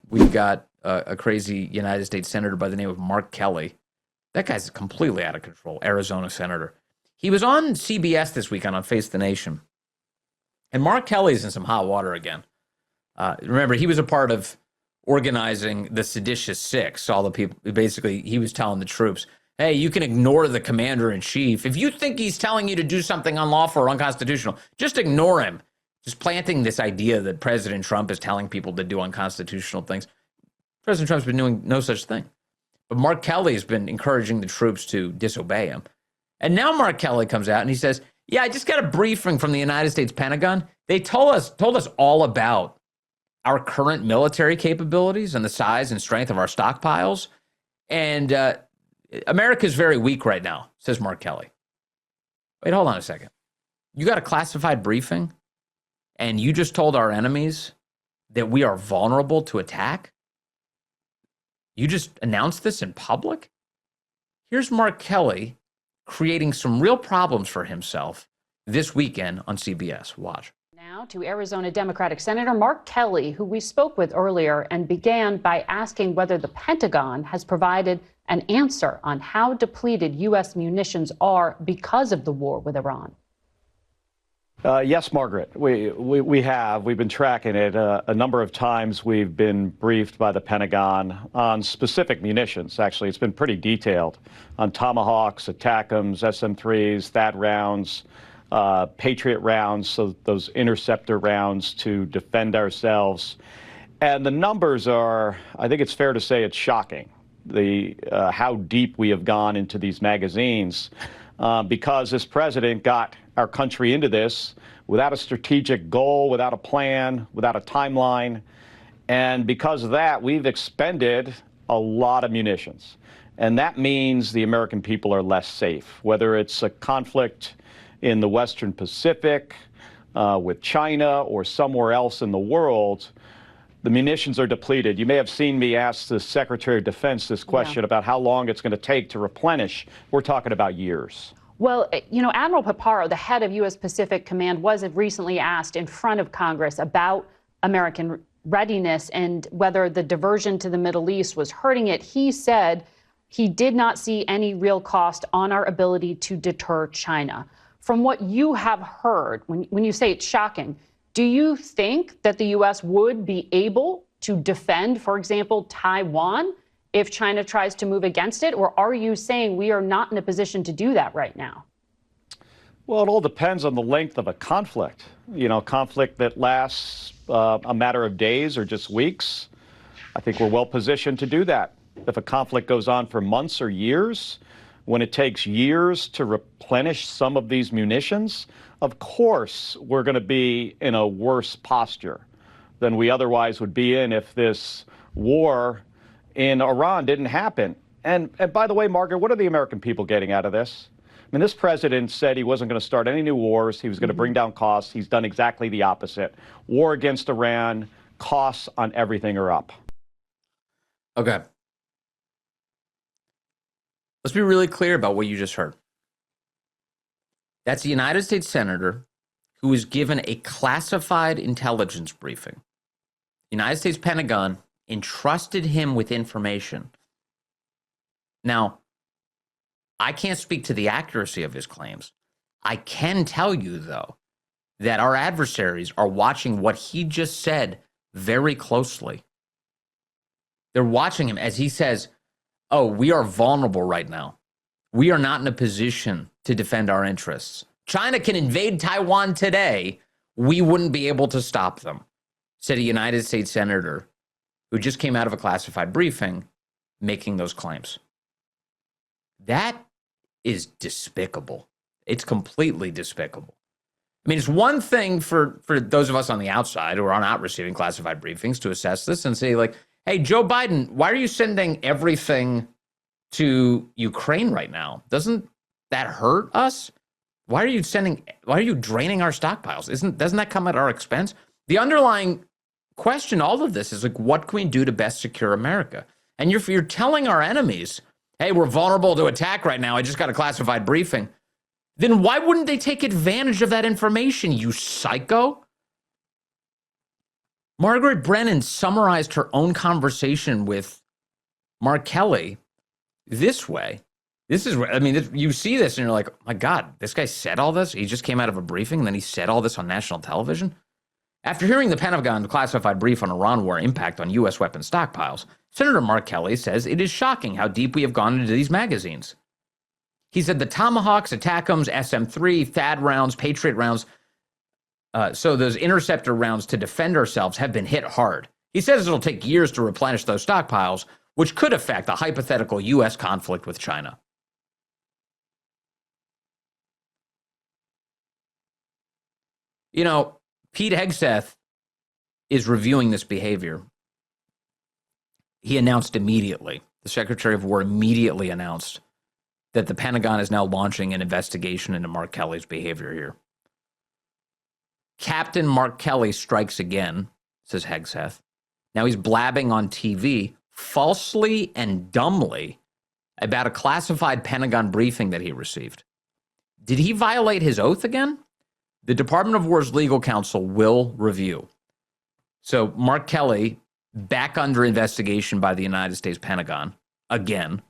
we've got a crazy United States senator by the name of Mark Kelly. That guy's completely out of control, Arizona senator. He was on CBS this weekend on Face the Nation. And Mark Kelly's in some hot water again. Remember, he was a part of organizing the Seditious Six. All the people, basically, he was telling the troops, hey, you can ignore the commander-in-chief. If you think he's telling you to do something unlawful or unconstitutional, just ignore him. Just planting this idea that President Trump is telling people to do unconstitutional things. President Trump's been doing no such thing. But Mark Kelly has been encouraging the troops to disobey him. And now Mark Kelly comes out and he says, yeah, I just got a briefing from the United States Pentagon. They told us all about our current military capabilities and the size and strength of our stockpiles. And America's very weak right now, says Mark Kelly. Wait, hold on a second. You got a classified briefing and you just told our enemies that we are vulnerable to attack? You just announced this in public? Here's Mark Kelly creating some real problems for himself this weekend on CBS. Watch. Now to Arizona Democratic Senator Mark Kelly, who we spoke with earlier and began by asking whether the Pentagon has provided an answer on how depleted U.S. munitions are because of the war with Iran. Yes, Margaret, we have. We've been tracking it. A number of times we've been briefed by the Pentagon on specific munitions. Actually, it's been pretty detailed on Tomahawks, ATACMS, SM-3s, THAAD rounds, Patriot rounds, so those interceptor rounds to defend ourselves. And the numbers are, I think it's fair to say it's shocking, how deep we have gone into these magazines, because this president got our country into this without a strategic goal, without a plan, without a timeline. And because of that, we've expended a lot of munitions. And that means the American people are less safe, whether it's a conflict in the Western Pacific with China or somewhere else in the world. The munitions are depleted. You may have seen me ask the Secretary of Defense this question about how long it's going to take to replenish. We're talking about years. Well, you know, Admiral Paparo, the head of U.S. Pacific Command, was recently asked in front of Congress about American readiness and whether the diversion to the Middle East was hurting it. He said he did not see any real cost on our ability to deter China. From what you have heard, when you say it's shocking, do you think that the U.S. would be able to defend, for example, Taiwan if China tries to move against it? Or are you saying we are not in a position to do that right now? Well, it all depends on the length of a conflict. You know, conflict that lasts a matter of days or just weeks. I think we're well positioned to do that. If a conflict goes on for months or years, when it takes years to replenish some of these munitions, of course we're going to be in a worse posture than we otherwise would be in if this war in Iran didn't happen. And by the way, Margaret, what are the American people getting out of this? I mean, this president said he wasn't going to start any new wars. He was going to bring down costs. He's done exactly the opposite. War against Iran, costs on everything are up. Okay. Let's be really clear about what you just heard. That's a United States senator who was given a classified intelligence briefing. The United States Pentagon entrusted him with information. Now, I can't speak to the accuracy of his claims. I can tell you, though, that our adversaries are watching what he just said very closely. They're watching him as he says, oh, we are vulnerable right now. We are not in a position to defend our interests. China can invade Taiwan today. We wouldn't be able to stop them, said a United States senator who just came out of a classified briefing making those claims. That is despicable. It's completely despicable. I mean, it's one thing for those of us on the outside who are not receiving classified briefings to assess this and say, like, hey, Joe Biden, why are you sending everything to Ukraine right now? Doesn't that hurt us? Why are you draining our stockpiles? Doesn't that come at our expense? The underlying question, all of this is like, what can we do to best secure America? And you're telling our enemies, hey, we're vulnerable to attack right now. I just got a classified briefing. Then why wouldn't they take advantage of that information, you psycho? Margaret Brennan summarized her own conversation with Mark Kelly this way. This is, I mean, you see this and you're like, oh my God, this guy said all this? He just came out of a briefing and then he said all this on national television? After hearing the Pentagon's classified brief on Iran war impact on U.S. weapons stockpiles, Senator Mark Kelly says it is shocking how deep we have gone into these magazines. He said the Tomahawks, ATACMS, SM-3, THAAD rounds, Patriot rounds, so those interceptor rounds to defend ourselves have been hit hard. He says it'll take years to replenish those stockpiles, which could affect a hypothetical U.S. conflict with China. You know, Pete Hegseth is reviewing this behavior. He announced immediately, the Secretary of War immediately announced that the Pentagon is now launching an investigation into Mark Kelly's behavior here. Captain Mark Kelly strikes again, says Hegseth. Now he's blabbing on TV falsely and dumbly about a classified Pentagon briefing that he received. Did he violate his oath again? The Department of War's legal counsel will review. So Mark Kelly back under investigation by the United States Pentagon again.